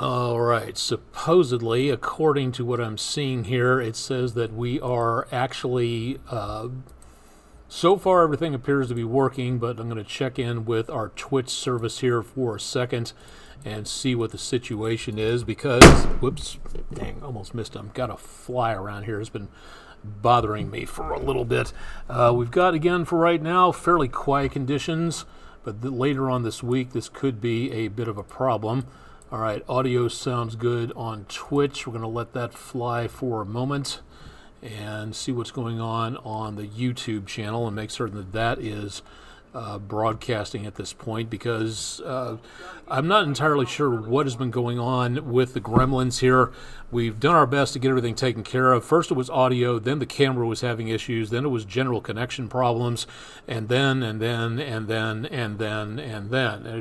All right. Supposedly, according to what I'm seeing here, it says that we are actually, so far everything appears to be working, but I'm going to check in with our Twitch service here for a second and see what the situation is because, whoops, dang, almost missed him. Got a fly around here. It's been bothering me for a little bit. We've got, again, for right now, fairly quiet conditions, but later on this week, this could be a bit of a problem. All right, audio sounds good on Twitch. We're going to let that fly for a moment and see what's going on the YouTube channel and make certain that that is broadcasting at this point because I'm not entirely sure what has been going on with the gremlins here. We've done our best to get everything taken care of. First it was audio, then the camera was having issues, then it was general connection problems, and then it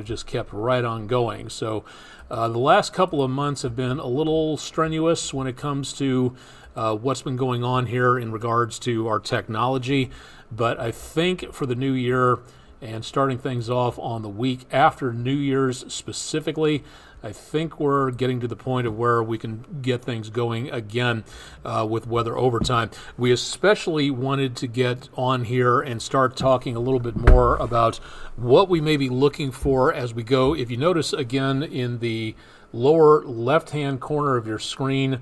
just kept right on going. So the last couple of months have been a little strenuous when it comes to what's been going on here in regards to our technology, but I think for the new year and starting things off on the week after New Year's specifically, I think we're getting to the point of where we can get things going again with weather overtime. We especially wanted to get on here and start talking a little bit more about what we may be looking for as we go. If you notice again in the lower left-hand corner of your screen,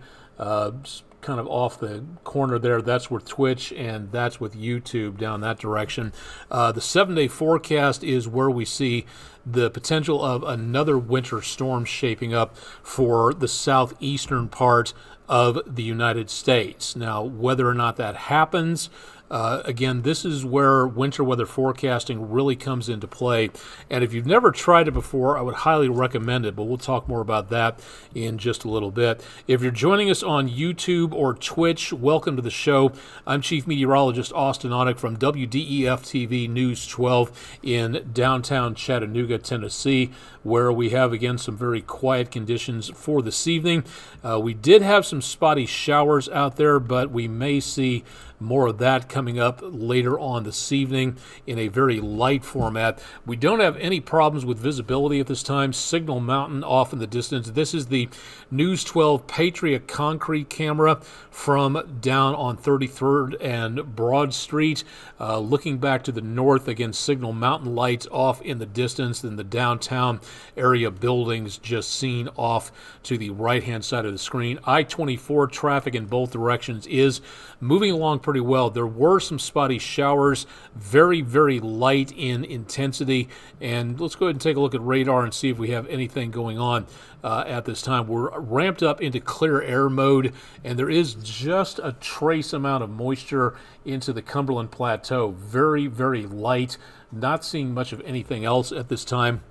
kind of off the corner there, that's with Twitch and that's with YouTube down that direction. The 7-day forecast is where we see the potential of another winter storm shaping up for the southeastern part of the United States. Now, whether or not that happens, again, this is where winter weather forecasting really comes into play. And if you've never tried it before, I would highly recommend it, but we'll talk more about that in just a little bit. If you're joining us on YouTube or Twitch, welcome to the show. I'm Chief Meteorologist Austin Onek from Wdef-Tv News 12 in downtown Chattanooga, Tennessee, where we have, again, some very quiet conditions for this evening. We did have some spotty showers out there, but we may see more of that coming up later on this evening in a very light format. We don't have any problems with visibility at this time. Signal Mountain off in the distance. This is the News 12 Patriot concrete camera from down on 33rd and Broad Street. Looking back to the north, again, Signal Mountain lights off in the distance, and the downtown area buildings just seen off to the right-hand side of the screen. I-24 traffic in both directions is moving along pretty well. There were some spotty showers, very, very light in intensity. And let's go ahead and take a look at radar and see if we have anything going on at this time. We're ramped up into clear air mode, and there is just a trace amount of moisture into the Cumberland Plateau. Very, very light. Not seeing much of anything else at this time,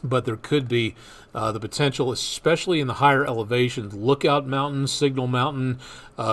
but there could be the potential, especially in the higher elevations, Lookout Mountain, Signal Mountain,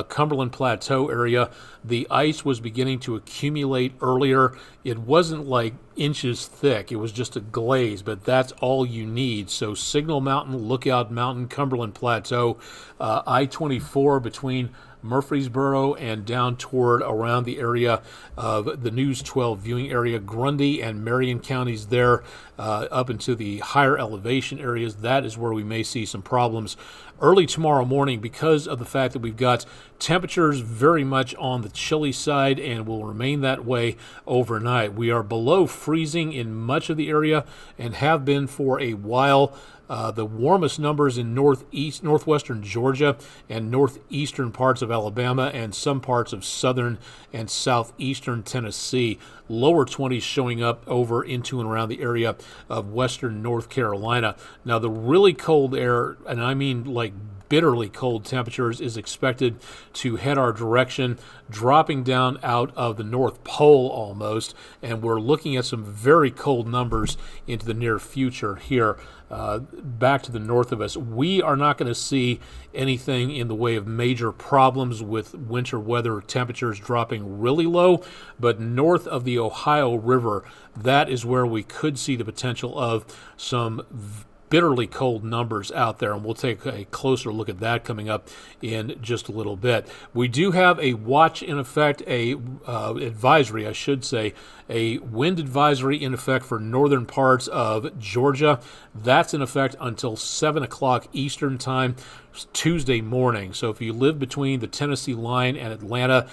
Cumberland Plateau area. The ice was beginning to accumulate earlier. It wasn't like inches thick. It was just a glaze, but that's all you need. So Signal Mountain, Lookout Mountain, Cumberland Plateau, I-24 between Murfreesboro and down toward around the area of the News 12 viewing area, Grundy and Marion counties there, up into the higher elevation areas. That is where we may see some problems early tomorrow morning because of the fact that we've got temperatures very much on the chilly side and will remain that way overnight. We are below freezing in much of the area and have been for a while. The warmest numbers in northwestern Georgia and northeastern parts of Alabama and some parts of southern and southeastern Tennessee. Lower 20s showing up over into and around the area of western North Carolina. Now, the really cold air, and I mean like bitterly cold temperatures, is expected to head our direction, dropping down out of the North Pole almost, and we're looking at some very cold numbers into the near future here. Back to the north of us, we are not going to see anything in the way of major problems with winter weather temperatures dropping really low, but north of the Ohio River, that is where we could see the potential of some bitterly cold numbers out there, and we'll take a closer look at that coming up in just a little bit. We do have a watch in effect, advisory, I should say, a wind advisory in effect for northern parts of Georgia. That's in effect until 7 o'clock Eastern time Tuesday morning. So if you live between the Tennessee line and Atlanta,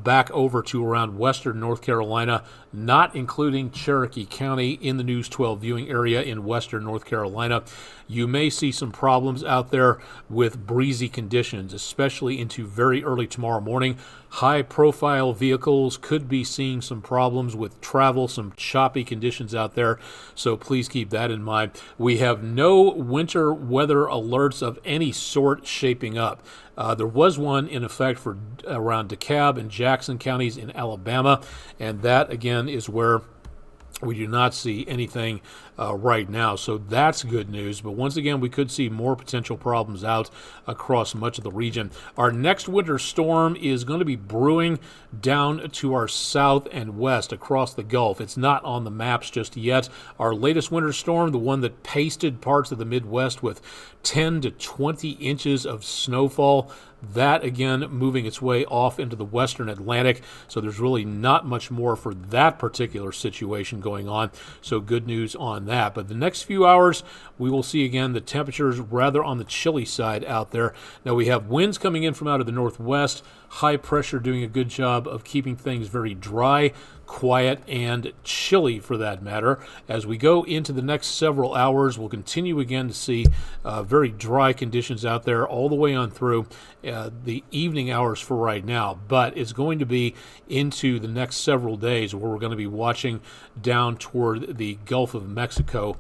back over to around western North Carolina, not including Cherokee County in the News 12 viewing area in western North Carolina, you may see some problems out there with breezy conditions, especially into very early tomorrow morning. High-profile vehicles could be seeing some problems with travel, some choppy conditions out there, so please keep that in mind. We have no winter weather alerts of any sort shaping up. There was one in effect for around DeKalb and Jackson counties in Alabama, and that, again, is where we do not see anything right now, so that's good news. But once again, we could see more potential problems out across much of the region. Our next winter storm is going to be brewing down to our south and west across the Gulf. It's not on the maps just yet. Our latest winter storm, the one that pasted parts of the Midwest with 10 to 20 inches of snowfall, that again moving its way off into the western Atlantic, so there's really not much more for that particular situation going on, so good news on that. But the next few hours we will see again the temperatures rather on the chilly side out there. Now we have winds coming in from out of the northwest, high pressure doing a good job of keeping things very dry, quiet, and chilly for that matter. As we go into the next several hours, we'll continue again to see very dry conditions out there all the way on through the evening hours for right now, but it's going to be into the next several days where we're going to be watching down toward the Gulf of Mexico.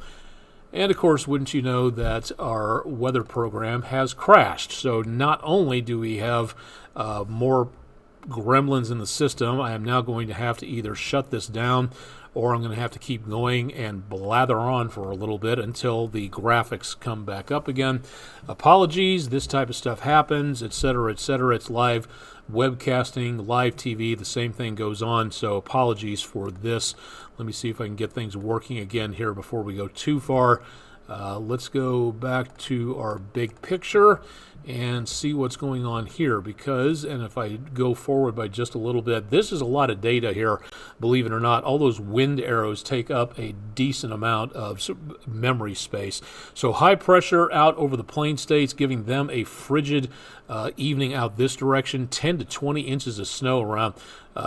And of course, wouldn't you know that our weather program has crashed? So not only do we have more gremlins in the system, I am now going to have to either shut this down or I'm going to have to keep going and blather on for a little bit until the graphics come back up again. Apologies, this type of stuff happens, etc., etc. It's live webcasting, live TV, the same thing goes on, so apologies for this. Let me see if I can get things working again here before we go too far. Let's go back to our big picture and see what's going on here, because, and if I go forward by just a little bit, this is a lot of data here, believe it or not. All those wind arrows take up a decent amount of memory space. So high pressure out over the plain states, giving them a frigid evening out this direction, 10 to 20 inches of snow around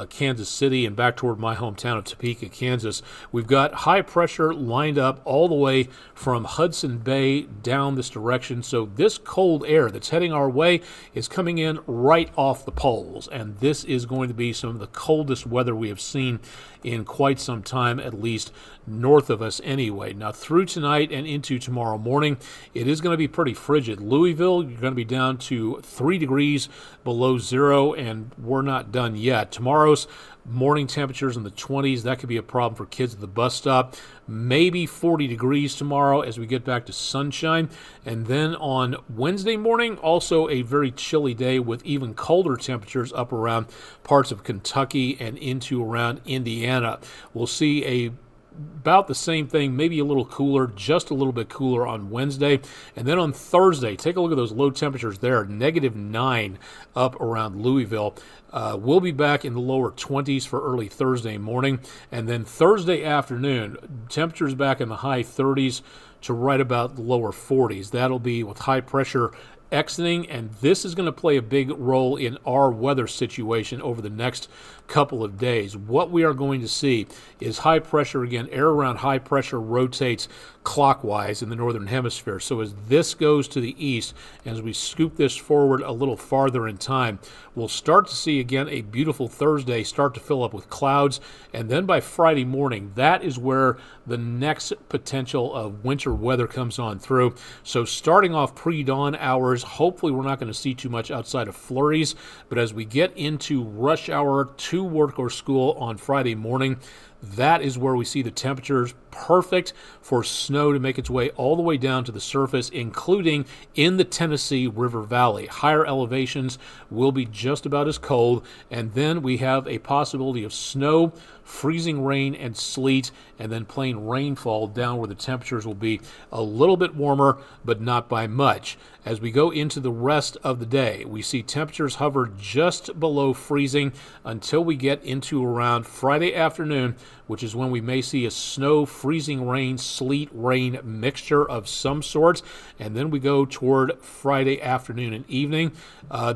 Kansas City and back toward my hometown of Topeka, Kansas. We've got high pressure lined up all the way from Hudson Bay down this direction. So this cold air that's heading our way is coming in right off the poles, and this is going to be some of the coldest weather we have seen in quite some time, at least north of us anyway. Now through tonight and into tomorrow morning, it is going to be pretty frigid. Louisville, you're going to be down to 3 degrees below zero, and we're not done yet. Tomorrow's morning temperatures in the 20s. That could be a problem for kids at the bus stop. Maybe 40 degrees tomorrow as we get back to sunshine. And then on Wednesday morning, also a very chilly day with even colder temperatures up around parts of Kentucky and into around Indiana. We'll see about the same thing, maybe a little cooler, just a little bit cooler on Wednesday. And then on Thursday, take a look at those low temperatures there, -9 up around Louisville. We'll be back in the lower 20s for early Thursday morning. And then Thursday afternoon, temperatures back in the high 30s to right about the lower 40s. That'll be with high pressure exiting, and this is going to play a big role in our weather situation over the next couple of days. What we are going to see is high pressure again. Air around high pressure rotates clockwise in the northern hemisphere. So as this goes to the east, as we scoop this forward a little farther in time, we'll start to see again a beautiful Thursday start to fill up with clouds, and then by Friday morning, that is where the next potential of winter weather comes on through. So starting off pre-dawn hours, hopefully we're not going to see too much outside of flurries, but as we get into rush hour to work or school on Friday morning, that is where we see the temperatures perfect for snow to make its way all the way down to the surface, including in the Tennessee River Valley. Higher elevations will be just about as cold, and then we have a possibility of snow, freezing rain, and sleet, and then plain rainfall down where the temperatures will be a little bit warmer, but not by much. As we go into the rest of the day, we see temperatures hover just below freezing until we get into around Friday afternoon, which is when we may see a snow, freezing rain, sleet, rain mixture of some sorts. And then we go toward Friday afternoon and evening.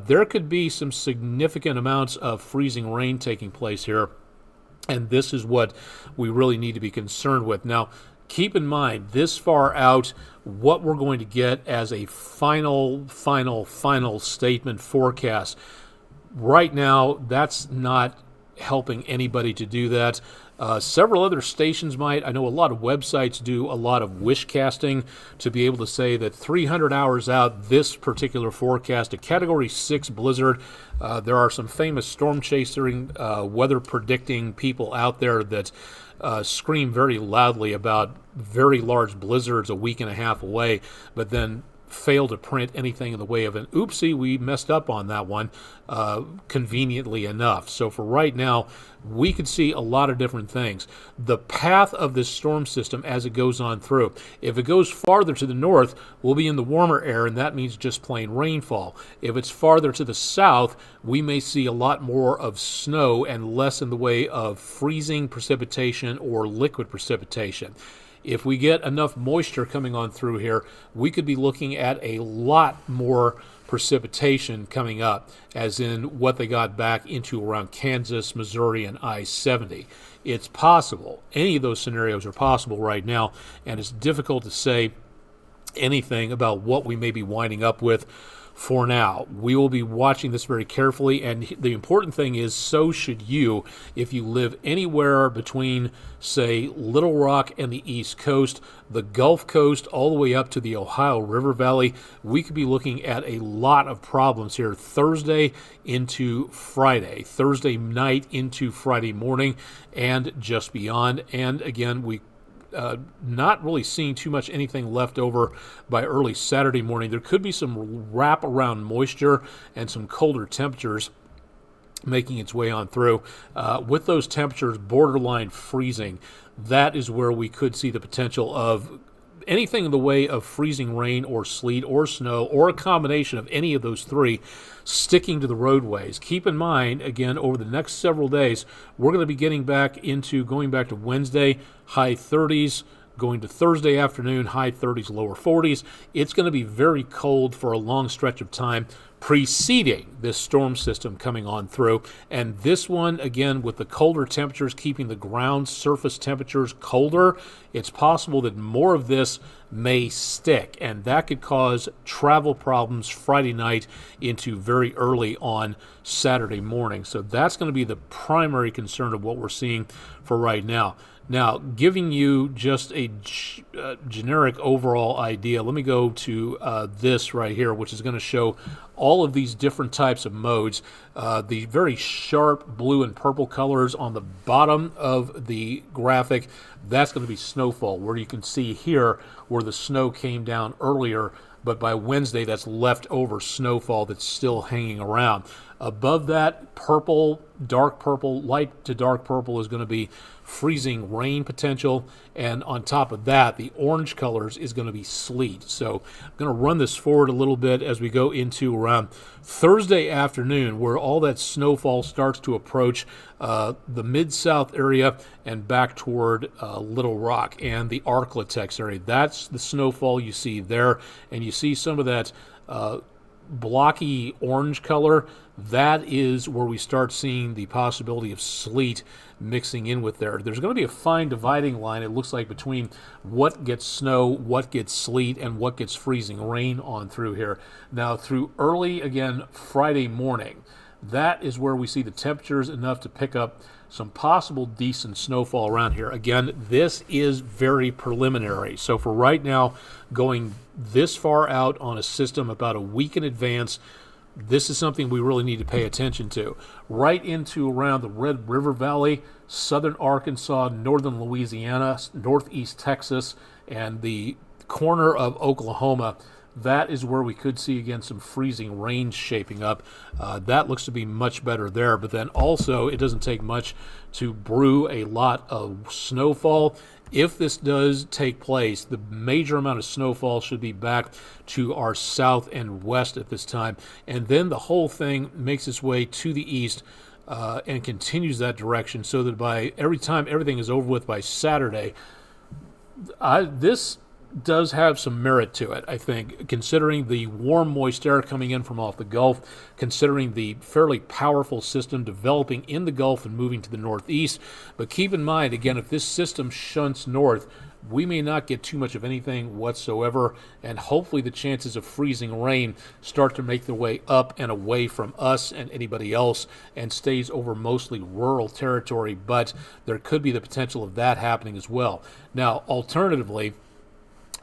There could be some significant amounts of freezing rain taking place here. And this is what we really need to be concerned with. Now, keep in mind, this far out, what we're going to get as a final statement forecast. Right now, that's not helping anybody to do that. Several other stations might. I know a lot of websites do a lot of wish casting to be able to say that 300 hours out, this particular forecast, a Category 6 blizzard. There are some famous storm chasing, weather predicting people out there that scream very loudly about very large blizzards a week and a half away, but then fail to print anything in the way of an oopsie, we messed up on that one, conveniently enough. So for right now, we could see a lot of different things. The path of this storm system as it goes on through, if it goes farther to the north, we'll be in the warmer air, and that means just plain rainfall. If it's farther to the south, we may see a lot more of snow and less in the way of freezing precipitation or liquid precipitation. If we get enough moisture coming on through here, we could be looking at a lot more precipitation coming up, as in what they got back into around Kansas, Missouri, and I-70. It's possible. Any of those scenarios are possible right now, and it's difficult to say anything about what we may be winding up with for now. We will be watching this very carefully, and the important thing is, so should you if you live anywhere between, say, Little Rock and the East Coast, the Gulf Coast, all the way up to the Ohio River Valley. We could be looking at a lot of problems here Thursday into Friday, Thursday night into Friday morning, and just beyond. And again, we not really seeing too much anything left over by early Saturday morning. There could be some wrap-around moisture and some colder temperatures making its way on through. With those temperatures borderline freezing, that is where we could see the potential of anything in the way of freezing rain or sleet or snow, or a combination of any of those three, sticking to the roadways. Keep in mind, again, over the next several days, we're going to be going back to Wednesday, high 30s, going to Thursday afternoon, high 30s, lower 40s. It's going to be very cold for a long stretch of time preceding this storm system coming on through. And this one, again, with the colder temperatures keeping the ground surface temperatures colder, it's possible that more of this may stick, and that could cause travel problems Friday night into very early on Saturday morning. So that's going to be the primary concern of what we're seeing for right now. Now, giving you just a generic overall idea, let me go to this right here, which is going to show all of these different types of modes. The very sharp blue and purple colors on the bottom of the graphic, that's going to be snowfall, where you can see here where the snow came down earlier, but by Wednesday that's leftover snowfall that's still hanging around. Above that, purple, dark purple, light to dark purple is going to be freezing rain potential, and on top of that, the orange colors is going to be sleet. So I'm going to run this forward a little bit as we go into around Thursday afternoon, where all that snowfall starts to approach the Mid-South area and back toward Little Rock and the Arklatex area. That's the snowfall you see there, and you see some of that blocky orange color. That is where we start seeing the possibility of sleet mixing in with there. There's going to be a fine dividing line, it looks like, between what gets snow, what gets sleet, and what gets freezing rain on through here. Now, through early, again, Friday morning, that is where we see the temperatures enough to pick up some possible decent snowfall around here. Again, this is very preliminary. So for right now, going this far out on a system about a week in advance, this is something we really need to pay attention to. Right into around the Red River Valley, southern Arkansas, northern Louisiana, northeast Texas, and the corner of Oklahoma. That is where we could see, again, some freezing rain shaping up. That looks to be much better there. But then also, it doesn't take much to brew a lot of snowfall. If this does take place, the major amount of snowfall should be back to our south and west at this time. And then the whole thing makes its way to the east and continues that direction, so that by every time everything is over with by Saturday, this does have some merit to it, I think, considering the warm, moist air coming in from off the Gulf, considering the fairly powerful system developing in the Gulf and moving to the northeast. But keep in mind, again, if this system shunts north, we may not get too much of anything whatsoever, and hopefully the chances of freezing rain start to make their way up and away from us and anybody else and stays over mostly rural territory, but there could be the potential of that happening as well. Now, alternatively,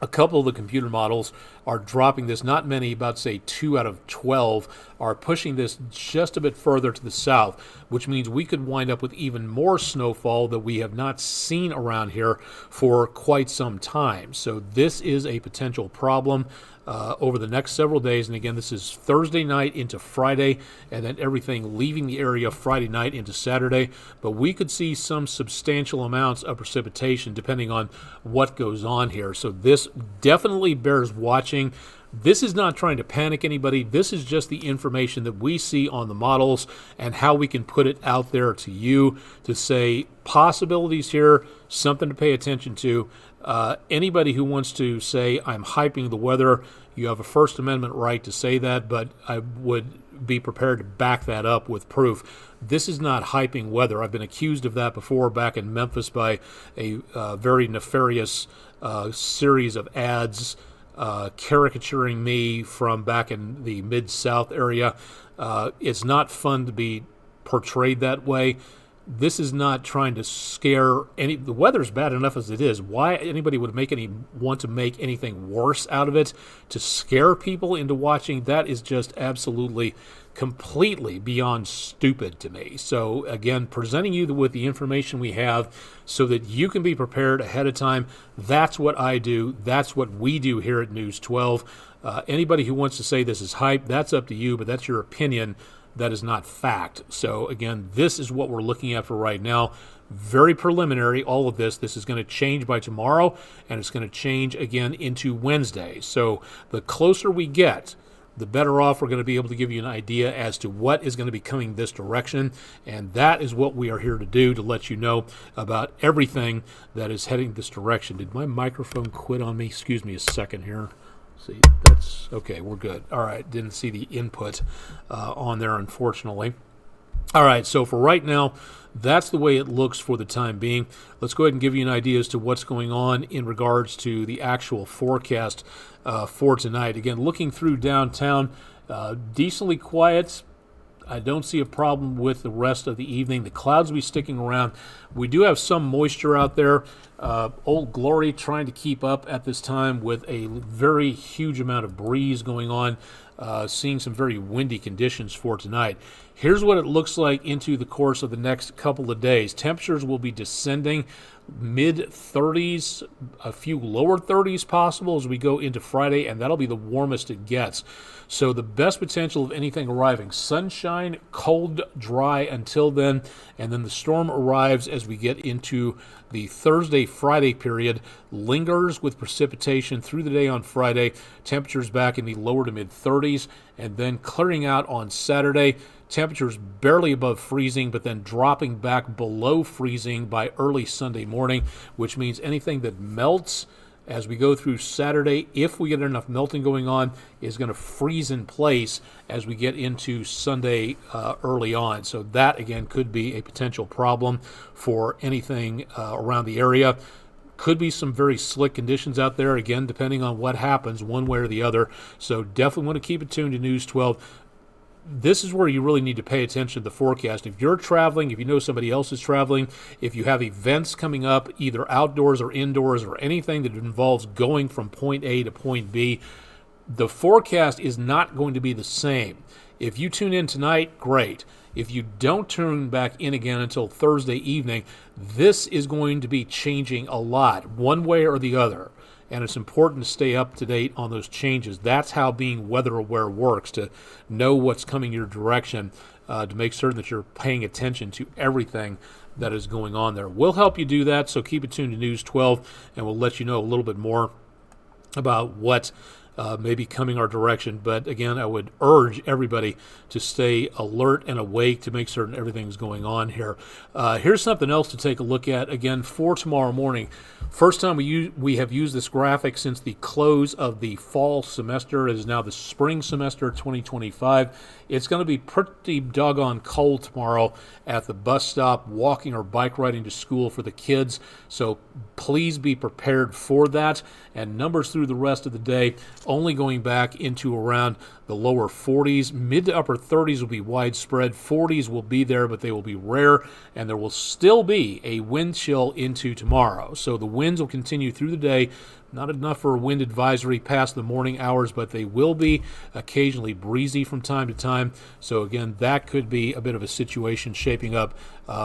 a couple of the computer models are dropping this, not many, about say 2 out of 12 are pushing this just a bit further to the south, which means we could wind up with even more snowfall that we have not seen around here for quite some time. So this is a potential problem over the next several days. And again, this is Thursday night into Friday, and then everything leaving the area Friday night into Saturday. But we could see some substantial amounts of precipitation depending on what goes on here. So this definitely bears watching. This is not trying to panic anybody. This is just the information that we see on the models and how we can put it out there to you to say possibilities here, something to pay attention to. Anybody who wants to say I'm hyping the weather, you have a First Amendment right to say that, but I would be prepared to back that up with proof. This is not hyping weather. I've been accused of that before back in Memphis by a very nefarious series of ads caricaturing me from back in the Mid-South area. It's not fun to be portrayed that way. This is not trying to scare any. The weather's bad enough as it is. Why anybody would want to make anything worse out of it to scare people into watching, that is just absolutely, completely beyond stupid to me. So again, presenting you with the information we have so that you can be prepared ahead of time. That's what I do. That's what we do here at News 12. Anybody who wants to say this is hype, that's up to you, but that's your opinion. That is not fact. So again, this is what we're looking at for right now. Very preliminary, all of this. This is going to change by tomorrow, and it's going to change again into Wednesday. So the closer we get, the better off we're going to be able to give you an idea as to what is going to be coming this direction. And that is what we are here to do, to let you know about everything that is heading this direction. Did my microphone quit on me? Excuse me a second here. See, that's okay. We're good. All right. Didn't see the input on there, unfortunately. All right. So for right now, that's the way it looks for the time being. Let's go ahead and give you an idea as to what's going on in regards to the actual forecast for tonight. Again, looking through downtown, decently quiet. I don't see a problem with the rest of the evening. The clouds will be sticking around. We do have some moisture out there. Old Glory trying to keep up at this time with a very huge amount of breeze going on. Seeing some very windy conditions for tonight. Here's what it looks like into the course of the next couple of days. Temperatures will be descending, mid-30s, a few lower 30s possible as we go into Friday, and that'll be the warmest it gets. So the best potential of anything arriving. Sunshine, cold, dry until then, and then the storm arrives as we get into the Thursday-Friday period, lingers with precipitation through the day on Friday, temperatures back in the lower to mid-30s, and then clearing out on Saturday, temperatures barely above freezing, but then dropping back below freezing by early Sunday morning, which means anything that melts as we go through Saturday, if we get enough melting going on, is going to freeze in place as we get into Sunday early on. So that, again, could be a potential problem for anything around the area. Could be some very slick conditions out there, again, depending on what happens one way or the other. So definitely want to keep it tuned to News 12. This is where you really need to pay attention to the forecast. If you're traveling, if you know somebody else is traveling, if you have events coming up, either outdoors or indoors or anything that involves going from point A to point B, the forecast is not going to be the same. If you tune in tonight, great. If you don't tune back in again until Thursday evening, this is going to be changing a lot, one way or the other. And it's important to stay up to date on those changes. That's how being weather aware works, to know what's coming your direction, to make certain that you're paying attention to everything that is going on there. We'll help you do that, so keep it tuned to News 12, and we'll let you know a little bit more about what may be coming our direction. But again, I would urge everybody to stay alert and awake to make certain everything's going on here. Here's something else to take a look at again for tomorrow morning. First time we have used this graphic since the close of the fall semester. It is now the spring semester 2025. It's going to be pretty doggone cold tomorrow at the bus stop, walking or bike riding to school for the kids. So please be prepared for that. And numbers through the rest of the day only going back into around the lower 40s. Mid to upper 30s will be widespread. 40s will be there, but they will be rare. And there will still be a wind chill into tomorrow. So the winds will continue through the day. Not enough for a wind advisory past the morning hours, but they will be occasionally breezy from time to time. So again, that could be a bit of a situation shaping up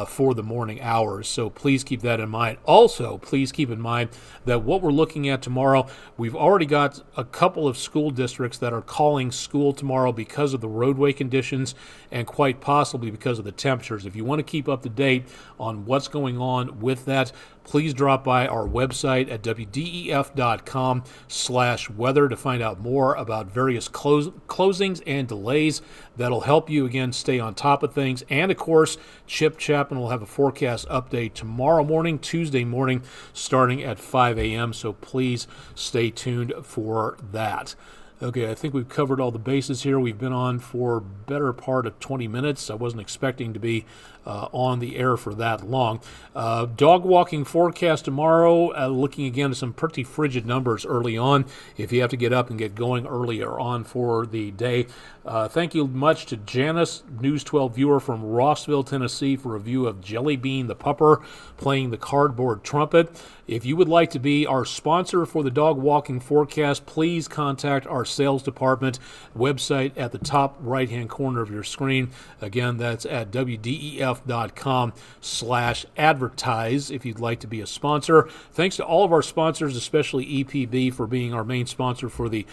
for the morning hours. So please keep that in mind. Also, please keep in mind that what we're looking at tomorrow, we've already got a couple of school districts that are calling school tomorrow because of the roadway conditions and quite possibly because of the temperatures. If you want to keep up to date on what's going on with that, please drop by our website at wdef.com/weather to find out more about various closings and delays. That'll help you, again, stay on top of things. And, of course, Chip Chapman will have a forecast update tomorrow morning, Tuesday morning, starting at 5 a.m., so please stay tuned for that. Okay, I think we've covered all the bases here. We've been on for better part of 20 minutes. I wasn't expecting to be on the air for that long. Dog walking forecast tomorrow, looking again at some pretty frigid numbers early on if you have to get up and get going earlier on for the day. Thank you much to Janice, News 12 viewer from Rossville, Tennessee, for a review of Jelly Bean the Pupper playing the cardboard trumpet. If you would like to be our sponsor for the dog walking forecast, please contact our sales department. Website at the top right-hand corner of your screen. Again, that's at wdef.com/advertise if you'd like to be a sponsor. Thanks to all of our sponsors, especially EPB, for being our main sponsor for the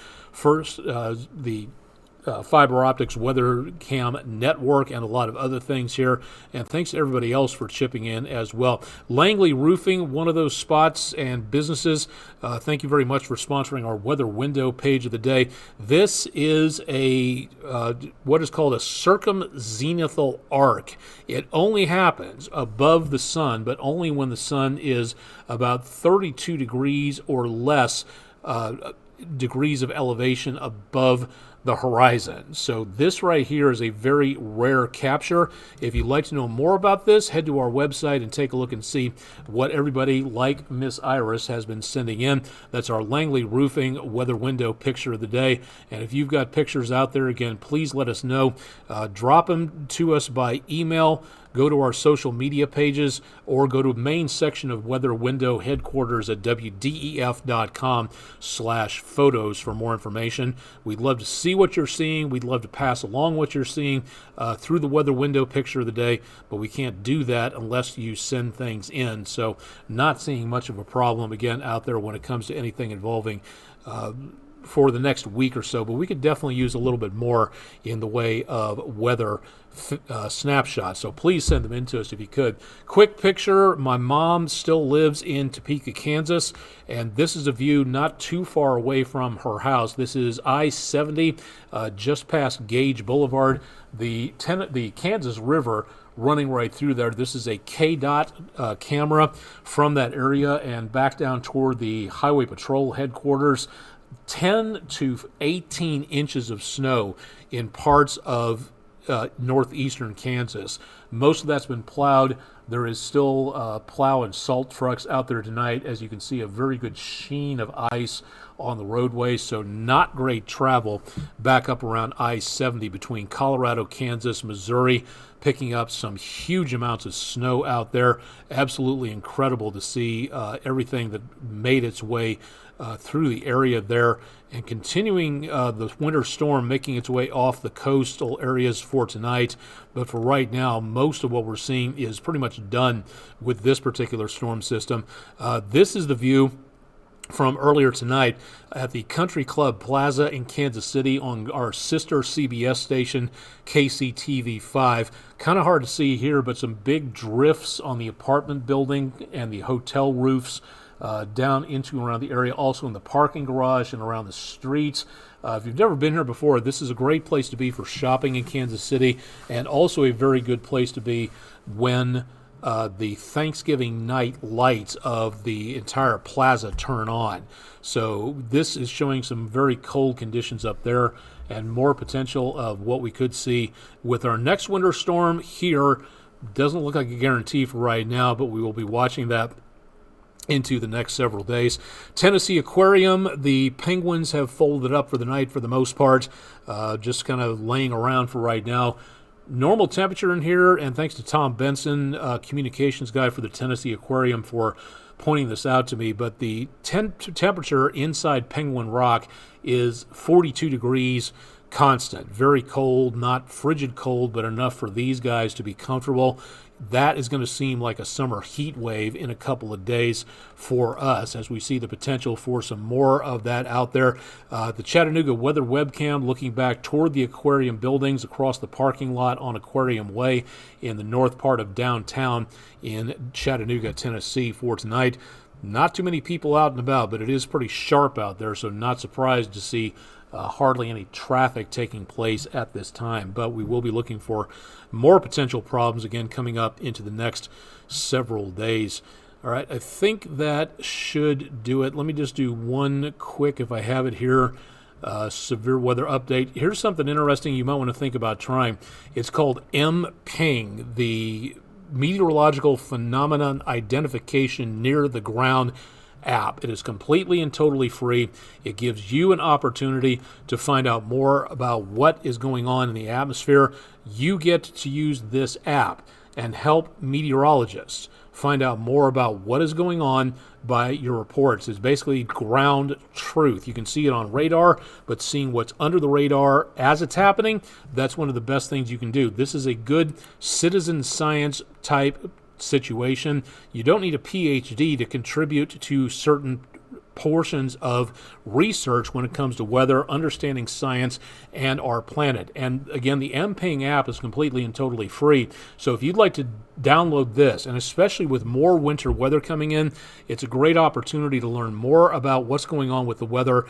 fiber optics weather cam network and a lot of other things here. And thanks to everybody else for chipping in as well. Langley Roofing, one of those spots and businesses. Thank you very much for sponsoring our weather window page of the day. This is a what is called a circumzenithal arc. It only happens above the sun, but only when the sun is about 32 degrees or less degrees of elevation above the horizon. So this right here is a very rare capture. If you'd like to know more about this, head to our website and take a look and see what everybody like Miss Iris has been sending in. That's our Langley Roofing weather window picture of the day. And if you've got pictures out there, again, please let us know. Drop them to us by email. Go to our social media pages or go to the main section of Weather Window headquarters at wdef.com/photos for more information. We'd love to see what you're seeing. We'd love to pass along what you're seeing through the weather window picture of the day, but we can't do that unless you send things in. So not seeing much of a problem, again, out there when it comes to anything involving for the next week or so, but we could definitely use a little bit more in the way of weather snapshots. So please send them in to us if you could. Quick picture. My mom still lives in Topeka, Kansas, and this is a view not too far away from her house. This is I-70, just past Gage Boulevard. The Kansas River running right through there. This is a KDOT camera from that area and back down toward the Highway Patrol headquarters. 10 to 18 inches of snow in parts of northeastern Kansas. Most of that's been plowed. There is still plow and salt trucks out there tonight. As you can see, a very good sheen of ice on the roadway, so not great travel back up around I-70 between Colorado, Kansas, Missouri, picking up some huge amounts of snow out there. Absolutely incredible to see everything that made its way through the area there, and continuing the winter storm making its way off the coastal areas for tonight. But for right now, most of what we're seeing is pretty much done with this particular storm system. This is the view from earlier tonight at the Country Club Plaza in Kansas City on our sister CBS station, KCTV5. Kind of hard to see here, but some big drifts on the apartment building and the hotel roofs down into and around the area, also in the parking garage and around the streets. If you've never been here before, this is a great place to be for shopping in Kansas City, and also a very good place to be when the Thanksgiving night lights of the entire plaza turn on. So this is showing some very cold conditions up there, and more potential of what we could see with our next winter storm here. Doesn't look like a guarantee for right now, but we will be watching that into the next several days. Tennessee Aquarium, the penguins have folded up for the night for the most part, just kind of laying around for right now. Normal temperature in here, and thanks to Tom Benson, communications guy for the Tennessee Aquarium, for pointing this out to me, but the temperature inside Penguin Rock is 42 degrees constant. Very cold, not frigid cold, but enough for these guys to be comfortable. That is going to seem like a summer heat wave in a couple of days for us, as we see the potential for some more of that out there. The Chattanooga weather webcam looking back toward the aquarium buildings across the parking lot on Aquarium Way in the north part of downtown in Chattanooga, Tennessee for tonight. Not too many people out and about, but it is pretty sharp out there, so not surprised to see hardly any traffic taking place at this time. But we will be looking for more potential problems again coming up into the next several days. All right, I think that should do it. Let me just do one quick, if I have it here, severe weather update. Here's something interesting you might want to think about trying. It's called MPing, the Meteorological Phenomenon Identification Near the Ground app. It is completely and totally free. It gives you an opportunity to find out more about what is going on in the atmosphere. You get to use this app and help meteorologists find out more about what is going on by your reports. It's basically ground truth. You can see it on radar, but seeing what's under the radar as it's happening, that's one of the best things you can do. This is a good citizen science type situation. You don't need a PhD to contribute to certain portions of research when it comes to weather, understanding science, and our planet. And again, the MPing app is completely and totally free. So if you'd like to download this, and especially with more winter weather coming in, it's a great opportunity to learn more about what's going on with the weather.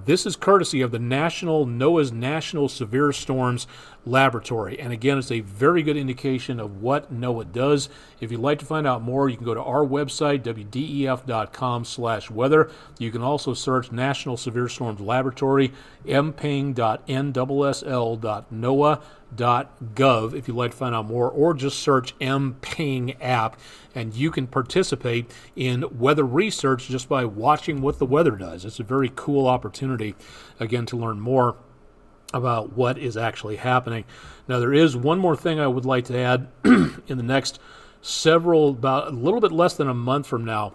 This is courtesy of the NOAA's National Severe Storms Laboratory. And again, it's a very good indication of what NOAA does. If you'd like to find out more, you can go to our website, wdef.com/weather. You can also search National Severe Storms Laboratory, mping.nwsl.noaa.gov if you'd like to find out more, or just search MPing app, and you can participate in weather research just by watching what the weather does. It's a very cool opportunity, again, to learn more about what is actually happening. Now, there is one more thing I would like to add. In the next about a little bit less than a month from now,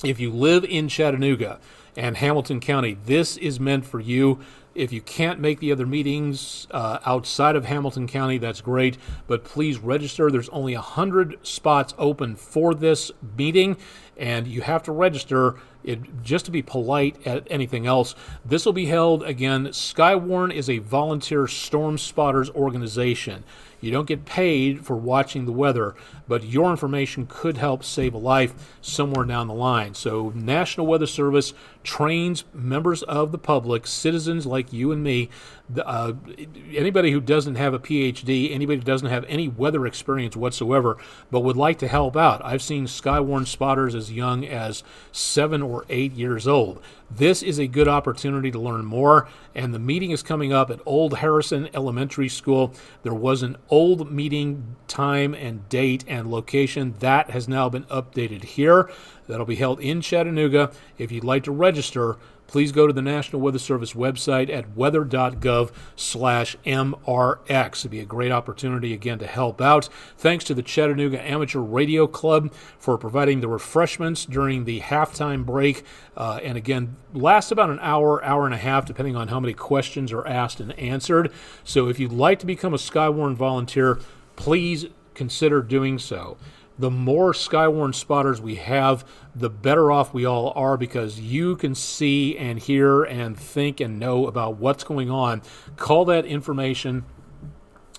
if you live in Chattanooga and Hamilton County, this is meant for you. If you can't make the other meetings outside of Hamilton County, that's great, but please register. There's only 100 spots open for this meeting, and you have to register just to be polite at anything else. This will be held, again, Skywarn is a volunteer storm spotters organization. You don't get paid for watching the weather, but your information could help save a life somewhere down the line. So National Weather Service trains members of the public, citizens like you and me, anybody who doesn't have a PhD, anybody who doesn't have any weather experience whatsoever, but would like to help out. I've seen Skywarn spotters as young as 7 or 8 years old. This is a good opportunity to learn more, and the meeting is coming up at Old Harrison Elementary School. There was an old meeting time and date and location. That has now been updated here. That'll be held in Chattanooga. If you'd like to register, please go to the National Weather Service website at weather.gov/MRX. It'd be a great opportunity, again, to help out. Thanks to the Chattanooga Amateur Radio Club for providing the refreshments during the halftime break. And again, lasts about an hour, hour and a half, depending on how many questions are asked and answered. So if you'd like to become a Skywarn volunteer, please consider doing so. The more Skywarn spotters we have, the better off we all are, because you can see and hear and think and know about what's going on. Call that information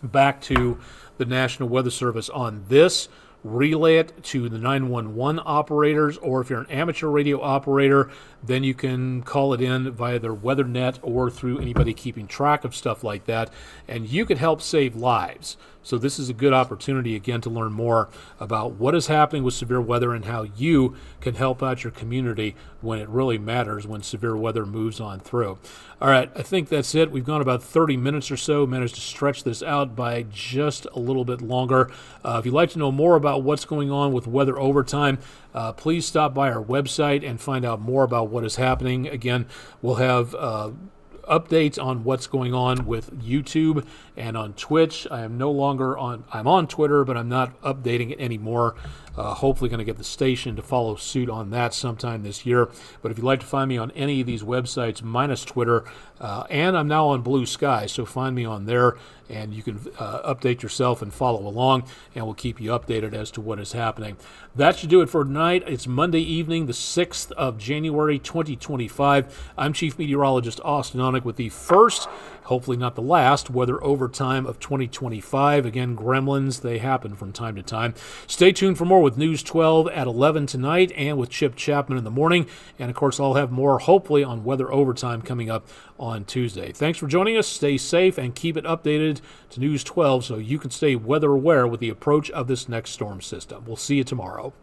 back to the National Weather Service on this. Relay it to the 911 operators, or if you're an amateur radio operator, then you can call it in via their WeatherNet or through anybody keeping track of stuff like that, and you could help save lives. So this is a good opportunity, again, to learn more about what is happening with severe weather and how you can help out your community when it really matters, when severe weather moves on through. All right, I think that's it. We've gone about 30 minutes or so, managed to stretch this out by just a little bit longer. If you'd like to know more about what's going on with Weather Overtime, please stop by our website and find out more about what is happening. Again, we'll have updates on what's going on with YouTube and on Twitch. I'm on Twitter, but I'm not updating it anymore. Hopefully going to get the station to follow suit on that sometime this year. But if you'd like to find me on any of these websites minus Twitter, and I'm now on Blue Sky, so find me on there, and you can update yourself and follow along, and we'll keep you updated as to what is happening. That should do it for tonight. It's Monday evening, the 6th of January, 2025. I'm Chief Meteorologist Austin Onick with the first, hopefully not the last, Weather Overtime of 2025. Again, gremlins, they happen from time to time. Stay tuned for more with News 12 at 11 tonight, and with Chip Chapman in the morning. And, of course, I'll have more, hopefully, on Weather Overtime coming up on Tuesday. Thanks for joining us. Stay safe and keep it updated to News 12 so you can stay weather aware with the approach of this next storm system. We'll see you tomorrow.